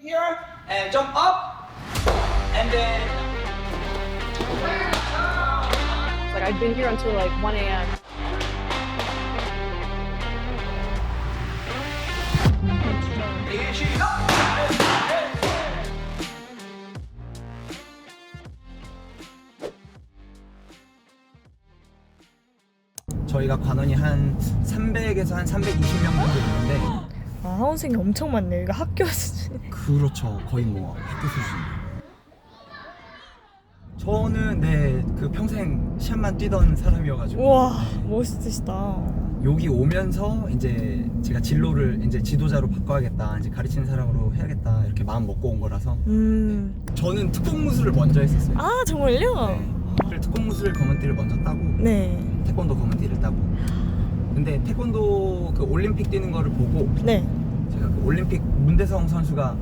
here and jump up and then Like I've been here until like 1 a.m. 저희가 관원이 한 300에서 한 320명 정도 있는데 아, 하원생이 엄청 많네요. 이거 학교 수준. 그렇죠. 거의 뭐 학교 수준. 저는 네, 그 평생 시합만 뛰던 사람이어가지고 우와, 멋있으시다. 여기 오면서 이제 제가 진로를 이제 지도자로 바꿔야겠다, 이제 가르치는 사람으로 해야겠다 이렇게 마음 먹고 온 거라서 저는 특공무술을 먼저 했었어요. 아, 정말요? 네. 그래서 특공무술 검은띠를 먼저 따고 네. 태권도 검은띠를 따고. 근데 태권도 그 올림픽 뛰는 거를 보고 네. 제가 그 올림픽 문대성 선수가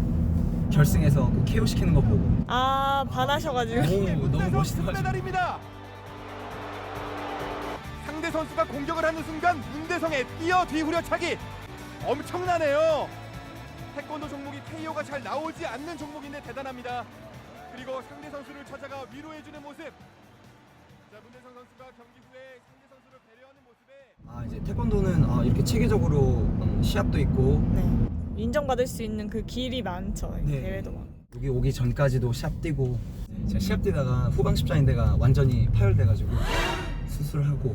결승에서 그 KO 시키는 거 보고 아, 반하셔가지고. 너무 멋있어가지고. 메달입니다. 상대 선수가 공격을 하는 순간 문대성의 뛰어 뒤후려차기 엄청나네요. 태권도 종목이 KO가 잘 나오지 않는 종목인데 대단합니다. 그리고 상대 선수를 찾아가 위로해주는 모습. 자, 문대성 선수가 경기 후에 상대 선수를 배려하는 모습에 아, 이제 태권도는 이렇게 체계적으로 시합도 있고 네. 인정받을 수 있는 그 길이 많죠. 네. 대회도 많고. 여기 오기 전까지도 시합 뛰고 제가 시합 뛰다가 후방 십자인대가 완전히 파열돼가지고 수술하고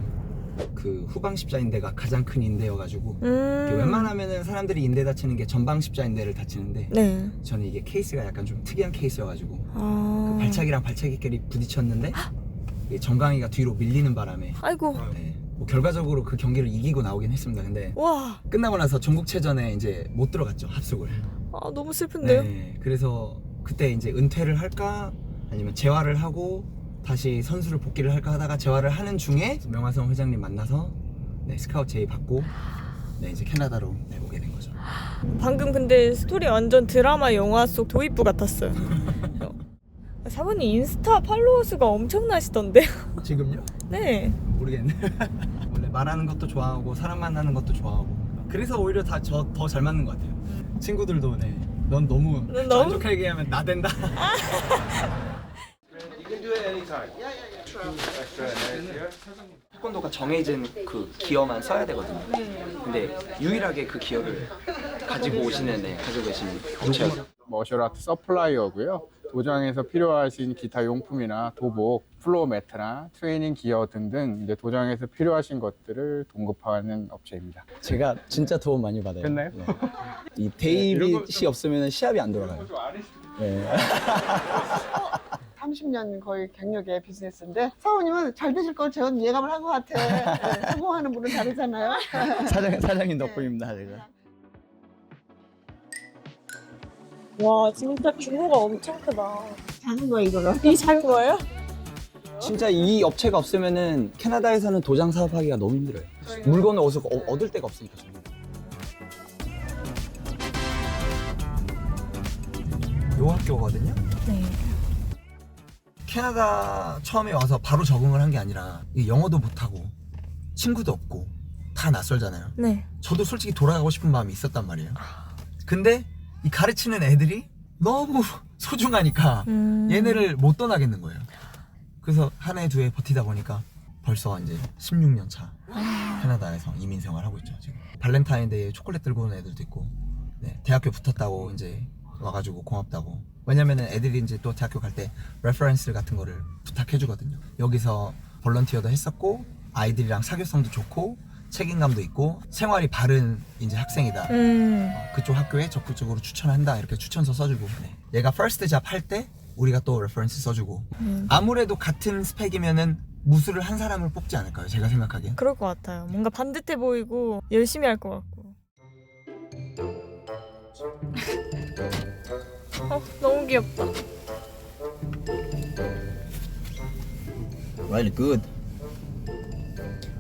그 후방 십자인대가 가장 큰 인대여가지고 웬만하면은 사람들이 인대 다치는 게 전방 십자인대를 다치는데 네. 저는 이게 케이스가 약간 좀 특이한 케이스여가지고 아. 그 발차기랑 발차기끼리 부딪혔는데 이게 정강이가 뒤로 밀리는 바람에 아이고. 네, 뭐 결과적으로 그 경기를 이기고 나오긴 했습니다. 근데 와. 끝나고 나서 전국체전에 이제 못 들어갔죠, 합숙을. 아, 너무 슬픈데요? 네, 그래서 그때 이제 은퇴를 할까 아니면 재활을 하고 다시 선수를 복귀를 할까 하다가 재활을 하는 중에 명화성 회장님 만나서 네, 스카우트 제의 받고 네, 이제 캐나다로 네, 오게 된 거죠. 방금 근데 스토리 완전 드라마 영화 속 도입부 같았어요. 사모님 인스타 팔로워 수가 엄청나시던데요? 지금요? 네. 모르겠네. 원래 말하는 것도 좋아하고 사람 만나는 것도 좋아하고 그래서 오히려 다 저 더 잘 맞는 것 같아요. 친구들도 네, 넌 너무 넌 저 안 너무- 좋게 얘기하면 나댄다. 태권도가 정해진 그 기어만 써야 되거든요. 근데 유일하게 그 기어를 가지고 오시는 가지고 계시는 업체가 머셜아트 서플라이어고요. 도장에서 필요하신 기타 용품이나 도복, 플로어 매트나 트레이닝 기어 등등 이제 도장에서 필요하신 것들을 공급하는 업체입니다. 제가 진짜 도움 많이 받아요. 됐나요? 네. 이 데이빗이 없으면 시합이 안 돌아가요. 네. 30년 거의 경력의 비즈니스인데 사모님은 잘 되실 걸 저는 예감을 한 것 같아. 네, 성공하는 분은 다르잖아요. 사장님 덕분입니다, 제가. 와, 진짜 규모가 엄청 크다. 작은 거야 이거가. 이 작은 거예요? 진짜 이 업체가 없으면은 캐나다에서는 도장 사업하기가 너무 힘들어요. 물건을 어디서 얻을 데가 없으니까 저는. 요 학교거든요. 네. 캐나다 처음에 와서 바로 적응을 한 게 아니라 이 영어도 못하고 친구도 없고 다 낯설잖아요. 네. 저도 솔직히 돌아가고 싶은 마음이 있었단 말이에요. 근데 이 가르치는 애들이 너무 소중하니까 얘네를 못 떠나겠는 거예요. 그래서 한 해 두 해 버티다 보니까 벌써 이제 16년 차 캐나다에서 이민 생활하고 있죠. 지금 발렌타인데이에 초콜릿 들고 오는 애들도 있고, 네, 대학교 붙었다고 이제 와가지고 고맙다고. 왜냐면은 애들이 이제 또 대학교 갈 때 레퍼런스 같은 거를 부탁해 주거든요. 여기서 볼런티어도 했었고 아이들이랑 사교성도 좋고 책임감도 있고 생활이 바른 이제 학생이다. 그쪽 학교에 적극적으로 추천한다. 이렇게 추천서 써주고. 네. 얘가 퍼스트 잡 할 때 우리가 또 레퍼런스 써주고. 아무래도 같은 스펙이면은 무술을 한 사람을 뽑지 않을까요? 제가 생각하기엔. 그럴 것 같아요. 뭔가 반듯해 보이고 열심히 할 것 같고. 너무 귀엽다. Really good.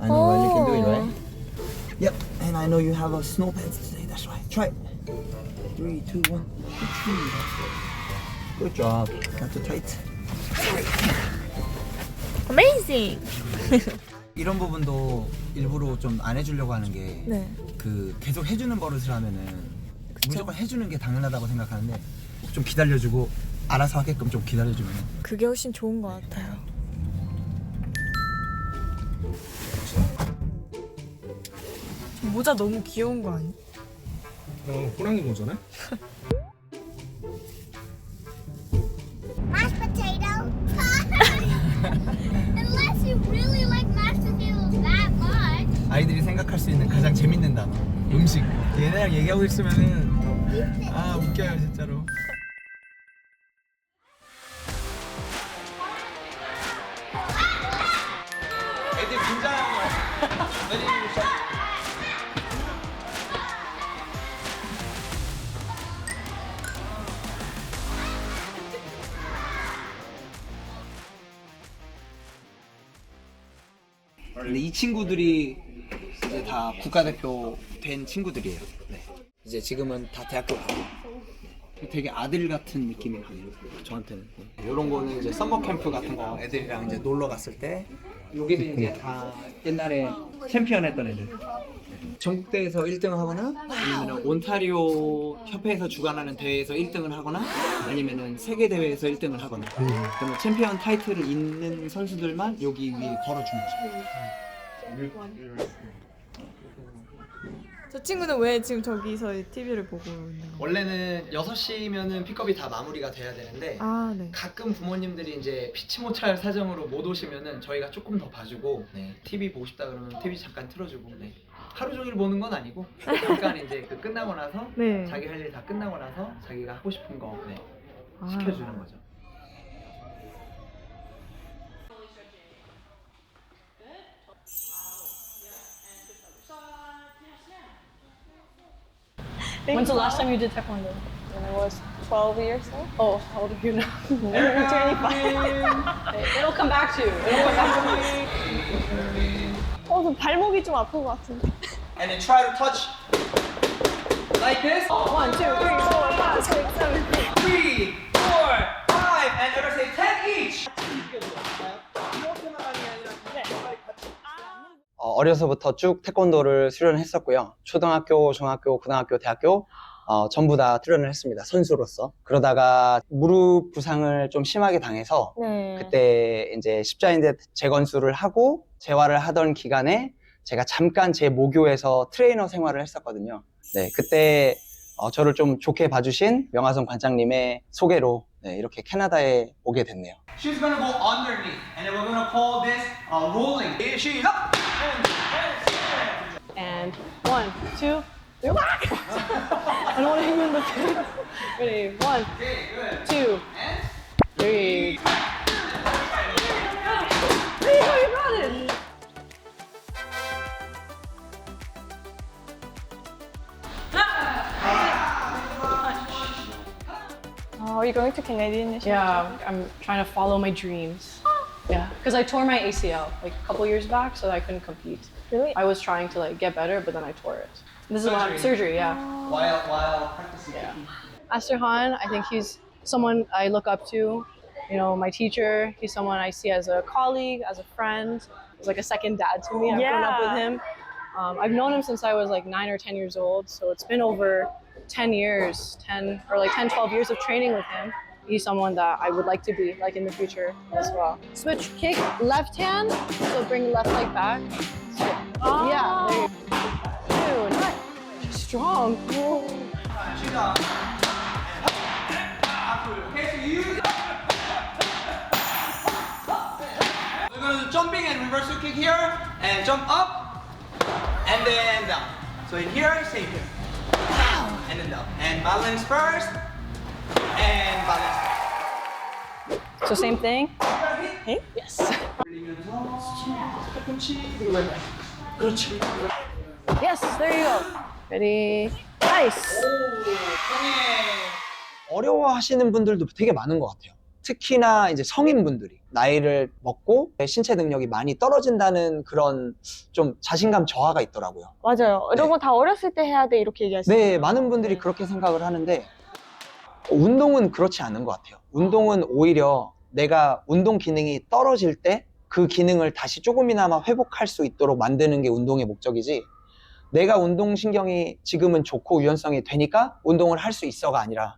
I know what you can do it, right? Yep. And I know you have a snow pants today. That's right. Try it. 3, 2, 1. Good job. Not too tight. Amazing. 이런 부분도 일부러 좀 안 해주려고 하는 게 네. 그 계속 해주는 버릇을 하면은 무조건 해주는 게 당연하다고 생각하는데 좀 기다려주고 알아서 하게끔 좀 기다려주면 그게 훨씬 좋은 것 같아요. 저 모자 너무 귀여운 거 아니야? 호랑이 모자네? Mashed potato. Unless you really like mashed potatoes that much. 아이들이 생각할 수 있는 가장 재밌는 단어 음식. 얘네랑 얘기하고 있으면은 아 웃겨요 진짜로. 애들 긴장한 거야. 근데 이 친구들이 이제 다 국가대표 된 친구들이에요. 네. 이제 지금은 다 대학교 가고 되게 아들 같은 느낌이 강해요. 저한테는. 이런 거는 이제 서머 캠프 같은 거 애들이랑 이제 놀러 갔을 때 여기는 이제 다 옛날에 챔피언 했던 애들. 전국대회에서 1등을 하거나 아니면 온타리오 협회에서 주관하는 대회에서 1등을 하거나 아니면 세계 대회에서 1등을 하거나 그러면 챔피언 타이틀을 있는 선수들만 여기 위에 걸어주는 거죠. 저 친구는 왜 지금 저기서 TV를 보고 있는 거예요? 원래는 6시면은 픽업이 다 마무리가 돼야 되는데 아, 네. 가끔 부모님들이 이제 피치 못할 사정으로 못 오시면은 저희가 조금 더 봐주고 TV 보고 싶다 그러면 TV 잠깐 틀어주고 하루 종일 보는 건 아니고 잠깐 이제 그 끝나고 나서 네. 자기 할 일 다 끝나고 나서 자기가 하고 싶은 거 아. 시켜주는 거죠. When's the last time you did taekwondo? When I was 12 years old. Oh, how old are you now? 25. It'll come back to you. It'll come back to you. 저 발목이 좀 아픈 것 같은데. And then try to touch like this. 1, 2, 3, 4, 5, 6, 7, 8. 3, 4, 5, and the other say 10 each. 어려서부터 쭉 태권도를 수련했었고요. 초등학교, 중학교, 고등학교, 대학교 전부 다 수련을 했습니다. 선수로서. 그러다가 무릎 부상을 좀 심하게 당해서 네. 그때 이제 십자인대 재건수를 하고 재활을 하던 기간에 제가 잠깐 제 모교에서 트레이너 생활을 했었거든요. 네, 그때 저를 좀 좋게 봐주신 명하성 관장님의 소개로 이렇게 캐나다에 오게 됐네요. She's gonna go underneath, and then we're gonna call this rolling. 시작. And 1, 2, 3. I don't want to hit you in the face. Ready? 1, 2, 3. There you go, you got it. Oh, are you going to Canadian this year? Yeah, I'm trying to follow my dreams. Yeah, because I tore my ACL like a couple years back, so I couldn't compete. Really? I was trying to like get better, but then I tore it. This is what surgery, yeah. While practicing. Yeah. Master Han, I think he's someone I look up to. You know, my teacher, he's someone I see as a colleague, as a friend. He's like a second dad to me. I've grown up with him. I've known him since I was like 9 or 10 years old, so it's been over 10 years, 10 or like 10, 12 years of training with him. He's someone that I would like to be like in the future as well. Switch kick, left hand, so bring left leg back. Yeah, there you go. Dude, you're strong. Whoa. Okay, so you use we're gonna do jumping and reversal kick here, and jump up, and then down. So in here, stay here. Down, and then down. And balance first, and balance first. So same thing. Hey? Yes. 그렇지. Yes, there you go. Ready? Nice. 어려워하시는 분들도 되게 많은 것 같아요. 특히나 이제 성인분들이 나이를 먹고 신체 능력이 많이 떨어진다는 그런 좀 자신감 저하가 있더라고요. 맞아요. 이런 거 다 어렸을 때 해야 돼 이렇게 얘기하시죠. 네, 많은 분들이 그렇게 생각을 하는데 운동은 그렇지 않은 것 같아요. 운동은 오히려 내가 운동 기능이 떨어질 때 그 기능을 다시 조금이나마 회복할 수 있도록 만드는 게 운동의 목적이지, 내가 운동신경이 지금은 좋고 유연성이 되니까 운동을 할 수 있어가 아니라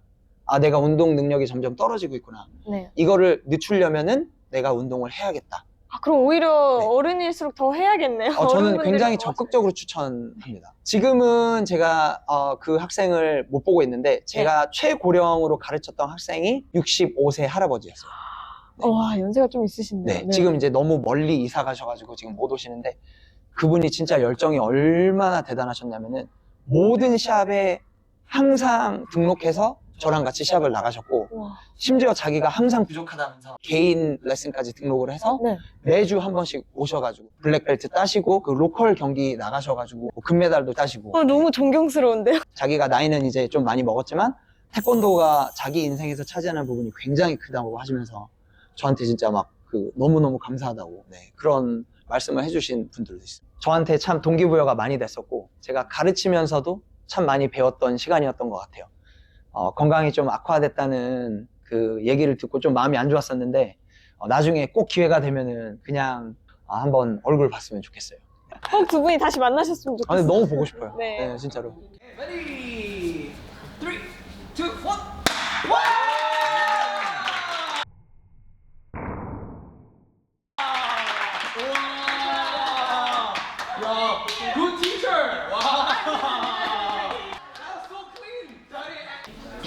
아, 내가 운동 능력이 점점 떨어지고 있구나. 네. 이거를 늦추려면은 내가 운동을 해야겠다. 아, 그럼 오히려 네. 어른일수록 더 해야겠네요. 저는 어른분들이 굉장히 더 적극적으로 추천합니다. 지금은 제가 그 학생을 못 보고 있는데 제가 최고령으로 가르쳤던 학생이 65세 할아버지였어요. 네. 와, 연세가 좀 있으신데요. 네, 지금 이제 너무 멀리 이사 가셔가지고 지금 못 오시는데 그분이 진짜 열정이 얼마나 대단하셨냐면은 모든 샵에 항상 등록해서 저랑 같이 시합을 나가셨고 와. 심지어 자기가 항상 부족하다면서 개인 레슨까지 등록을 해서 네. 매주 한 번씩 오셔가지고 블랙벨트 따시고 그 로컬 경기 나가셔가지고 뭐 금메달도 따시고 너무 존경스러운데요? 자기가 나이는 이제 좀 많이 먹었지만 태권도가 자기 인생에서 차지하는 부분이 굉장히 크다고 하시면서 저한테 진짜 막 그 너무너무 감사하다고 그런 말씀을 해주신 분들도 있어요. 저한테 참 동기부여가 많이 됐었고 제가 가르치면서도 참 많이 배웠던 시간이었던 것 같아요. 건강이 좀 악화됐다는 그 얘기를 듣고 좀 마음이 안 좋았었는데 나중에 꼭 기회가 되면은 그냥 한번 얼굴 봤으면 좋겠어요. 꼭 두 분이 다시 만나셨으면 아, 근데 좋겠어요. 너무 보고 싶어요. 네. 네, 진짜로. Ready? 3, 2, 1. 야, good teacher. 와. That's so clean.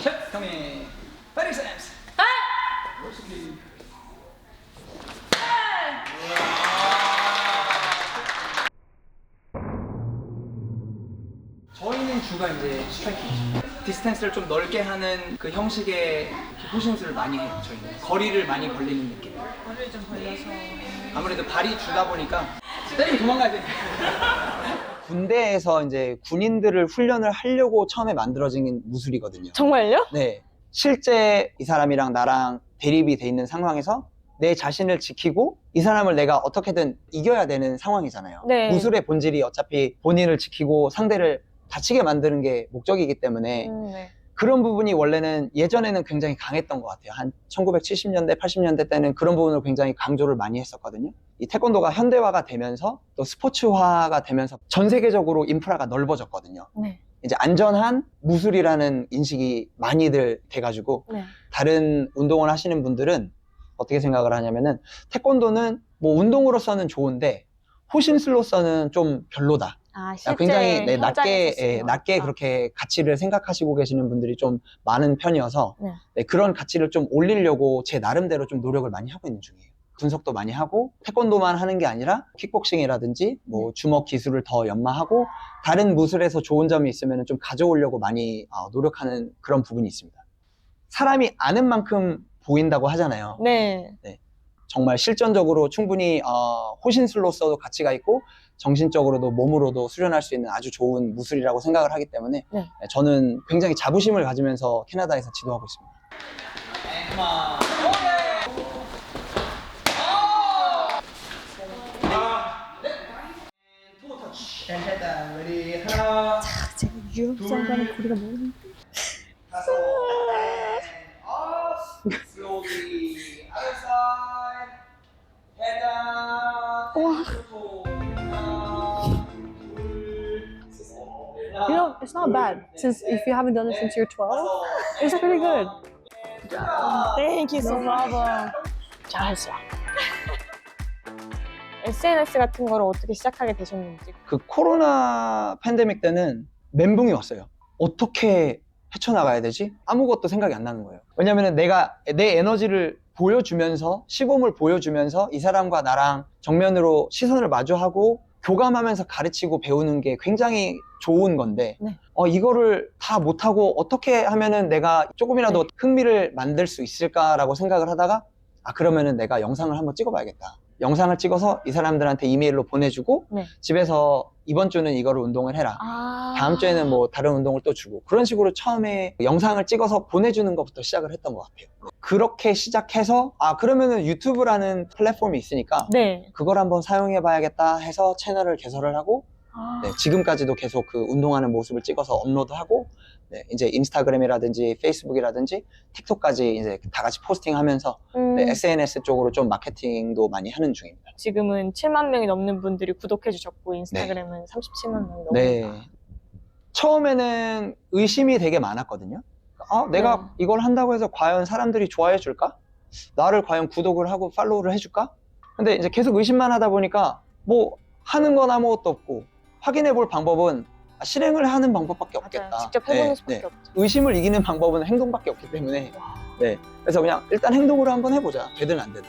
자, 형님. Fighting stance. 저희는 주가 이제 스트라이킹이죠. 디스턴스를 좀 넓게 하는 그 형식의 호신술을 많이 해요. 저희는 거리를 많이 벌리는 느낌. 머리를 좀 벌려서. 아무래도 발이 주다 보니까 때리면 도망가야 돼. 군대에서 이제 군인들을 훈련을 하려고 처음에 만들어진 무술이거든요. 정말요? 네. 실제 이 사람이랑 나랑 대립이 돼 있는 상황에서 내 자신을 지키고 이 사람을 내가 어떻게든 이겨야 되는 상황이잖아요. 네. 무술의 본질이 어차피 본인을 지키고 상대를 다치게 만드는 게 목적이기 때문에 네. 그런 부분이 원래는 예전에는 굉장히 강했던 것 같아요. 한 1970년대, 80년대 때는 그런 부분을 굉장히 강조를 많이 했었거든요. 이 태권도가 현대화가 되면서 또 스포츠화가 되면서 전 세계적으로 인프라가 넓어졌거든요. 네. 이제 안전한 무술이라는 인식이 많이들 돼가지고 네. 다른 운동을 하시는 분들은 어떻게 생각을 하냐면은 태권도는 뭐 운동으로서는 좋은데 호신술로서는 좀 별로다. 아, 실제 굉장히 현장에서 쓰는 낮게 거니까. 그렇게 가치를 생각하시고 계시는 분들이 좀 많은 편이어서 네. 그런 가치를 좀 올리려고 제 나름대로 좀 노력을 많이 하고 있는 중이에요. 분석도 많이 하고 태권도만 하는 게 아니라 킥복싱이라든지 뭐 주먹 기술을 더 연마하고 다른 무술에서 좋은 점이 있으면 좀 가져오려고 많이 노력하는 그런 부분이 있습니다. 사람이 아는 만큼 보인다고 하잖아요. 네. 정말 실전적으로 충분히 호신술로서도 가치가 있고 정신적으로도 몸으로도 수련할 수 있는 아주 좋은 무술이라고 생각을 하기 때문에 네. 저는 굉장히 자부심을 가지면서 캐나다에서 지도하고 있습니다. And head down. Ready? 하나, 제가 유럽성과는 거리가 너무 다섯. And up. Slowly. Other side. Head down. You know, it's not bad. Since if you haven't done it since you're 12, it's pretty good. Thank you so much. 잘했어. SNS 같은 거를 어떻게 시작하게 되셨는지. 그 코로나 팬데믹 때는 멘붕이 왔어요. 어떻게 헤쳐나가야 되지? 아무것도 생각이 안 나는 거예요. 왜냐면 내가 내 에너지를 보여주면서 시범을 보여주면서 이 사람과 나랑 정면으로 시선을 마주하고 교감하면서 가르치고 배우는 게 굉장히 좋은 건데 네. 이거를 다 못하고 어떻게 하면은 내가 조금이라도 흥미를 만들 수 있을까라고 생각을 하다가 그러면은 내가 영상을 한번 찍어봐야겠다. 영상을 찍어서 이 사람들한테 이메일로 보내주고 네. 집에서 이번 주는 이거를 운동을 해라. 다음 주에는 뭐 다른 운동을 또 주고 그런 식으로 처음에 영상을 찍어서 보내주는 것부터 시작을 했던 것 같아요. 그렇게 시작해서 그러면은 유튜브라는 플랫폼이 있으니까 네. 그걸 한번 사용해 봐야겠다 해서 채널을 개설을 하고 지금까지도 계속 그 운동하는 모습을 찍어서 업로드하고 이제 인스타그램이라든지 페이스북이라든지 틱톡까지 이제 다 같이 포스팅하면서 SNS 쪽으로 좀 마케팅도 많이 하는 중입니다. 지금은 7만 명이 넘는 분들이 구독해 주셨고 인스타그램은 37만 명이 넘으니까. 처음에는 의심이 되게 많았거든요. 내가 이걸 한다고 해서 과연 사람들이 좋아해 줄까? 나를 과연 구독을 하고 팔로우를 해줄까? 근데 이제 계속 의심만 하다 보니까 뭐 하는 건 아무것도 없고 확인해 볼 방법은 실행을 하는 방법밖에 없겠다. 맞아요. 직접 해보는 수밖에 없죠. 의심을 이기는 방법은 행동밖에 없기 때문에 네. 그래서 그냥 일단 행동으로 한번 해보자. 되든 안 되든.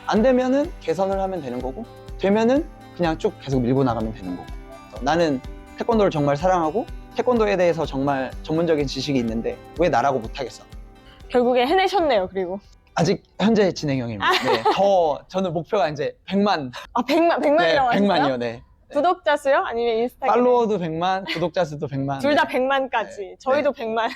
안 되면은 개선을 하면 되는 거고 되면은 그냥 쭉 계속 밀고 나가면 되는 거고. 나는 태권도를 정말 사랑하고 태권도에 대해서 정말 전문적인 지식이 있는데 왜 나라고 못하겠어? 결국에 해내셨네요. 그리고 아직 현재 진행형입니다. 네, 더 저는 목표가 이제 100만. 100만이라고 네, 하셨어요? 100만이요. 네. 구독자 수요? 아니면 인스타그램? 팔로워도 100만, 구독자 수도 100만. 둘 다 네. 100만까지. 저희도 100만.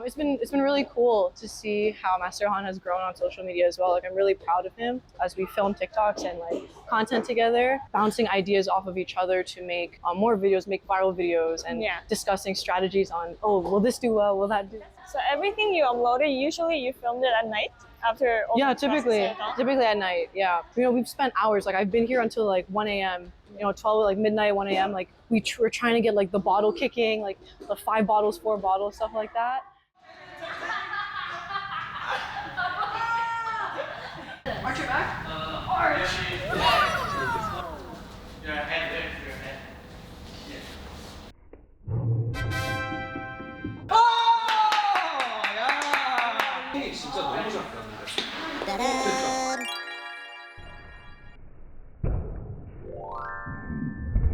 It's been really cool to see how Master Han has grown on social media as well. Like I'm really proud of him as we film TikToks and like content together, bouncing ideas off of each other to make more videos, make viral videos, and discussing strategies on will this do well, will that do? So everything you uploaded, usually you filmed it at night after all Yeah, the classes typically at night. Yeah, we've spent hours. Like I've been here until like 1 a.m. 12 like midnight, 1 a.m. Like we're trying to get like the bottle kicking, like the 5 bottles, 4 bottles, stuff like that. Arch your back. Arch. Your head lift, your head. 진짜 너무 잘했는데.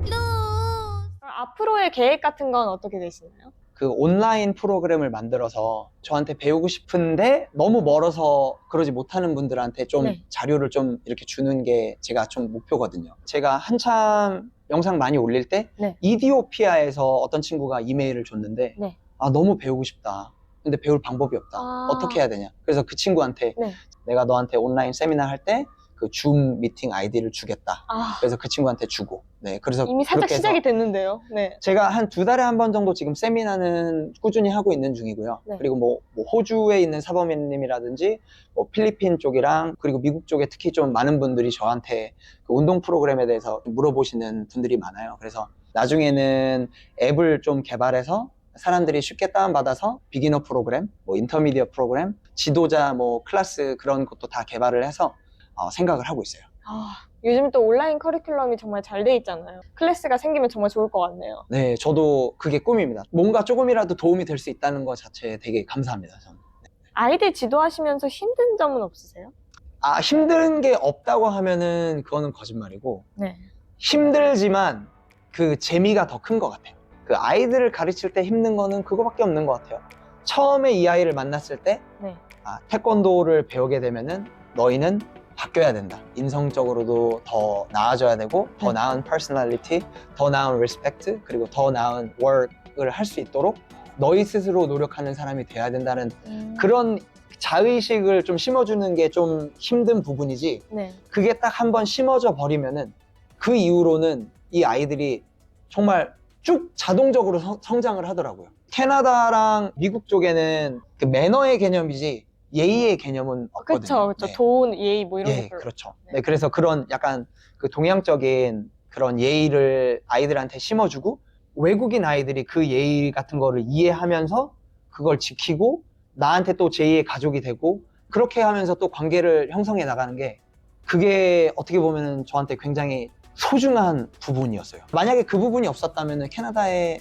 그럼 앞으로의 계획 같은 건 어떻게 되시나요? 그 온라인 프로그램을 만들어서 저한테 배우고 싶은데 너무 멀어서 그러지 못하는 분들한테 좀 자료를 좀 이렇게 주는 게 제가 좀 목표거든요. 제가 한참 영상 많이 올릴 때 이디오피아에서 어떤 친구가 이메일을 줬는데 너무 배우고 싶다. 근데 배울 방법이 없다. 어떻게 해야 되냐. 그래서 그 친구한테 내가 너한테 온라인 세미나 할 때 그 줌 미팅 아이디를 주겠다. 그래서 그 친구한테 주고. 네, 그래서 이미 살짝 그렇게 해서 시작이 됐는데요. 네. 제가 한 2달에 한 번 정도 지금 세미나는 꾸준히 하고 있는 중이고요. 그리고 뭐 호주에 있는 사범님이라든지 뭐 필리핀 쪽이랑 그리고 미국 쪽에 특히 좀 많은 분들이 저한테 그 운동 프로그램에 대해서 물어보시는 분들이 많아요. 그래서 나중에는 앱을 좀 개발해서 사람들이 쉽게 다운받아서 비기너 프로그램, 뭐 인터미디어 프로그램, 지도자 뭐 클래스 그런 것도 다 개발을 해서 생각을 하고 있어요. 요즘 또 온라인 커리큘럼이 정말 잘 돼 있잖아요. 클래스가 생기면 정말 좋을 것 같네요. 네, 저도 그게 꿈입니다. 뭔가 조금이라도 도움이 될 수 있다는 것 자체에 되게 감사합니다. 저는. 아이들 지도하시면서 힘든 점은 없으세요? 힘든 게 없다고 하면은 그거는 거짓말이고 힘들지만 그 재미가 더 큰 것 같아요. 그 아이들을 가르칠 때 힘든 거는 그거밖에 없는 것 같아요. 처음에 이 아이를 만났을 때 태권도를 배우게 되면은 너희는 바뀌어야 된다. 인성적으로도 더 나아져야 되고 더 나은 퍼스널리티, 더 나은 리스펙트, 그리고 더 나은 워크를 할 수 있도록 너희 스스로 노력하는 사람이 돼야 된다는 그런 자의식을 좀 심어주는 게 좀 힘든 부분이지 그게 딱 한번 심어져 버리면은 그 이후로는 이 아이들이 정말 쭉 자동적으로 성장을 하더라고요. 캐나다랑 미국 쪽에는 그 매너의 개념이지 예의의 개념은 없거든요. 그렇죠. 돈, 예의 뭐 이런 것들. 그렇죠. 네, 그래서 그런 약간 그 동양적인 그런 예의를 아이들한테 심어주고 외국인 아이들이 그 예의 같은 거를 이해하면서 그걸 지키고 나한테 또 제2의 가족이 되고 그렇게 하면서 또 관계를 형성해 나가는 게 그게 어떻게 보면 저한테 굉장히 소중한 부분이었어요. 만약에 그 부분이 없었다면 캐나다에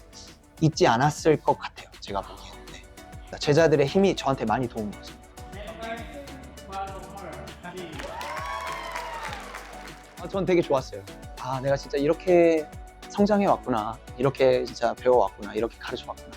있지 않았을 것 같아요. 제가 보기에는. 제자들의 힘이 저한테 많이 도움이 됐어요. 전 되게 좋았어요. 내가 진짜 이렇게 성장해 왔구나. 이렇게 진짜 배워왔구나. 이렇게 가르쳐 왔구나.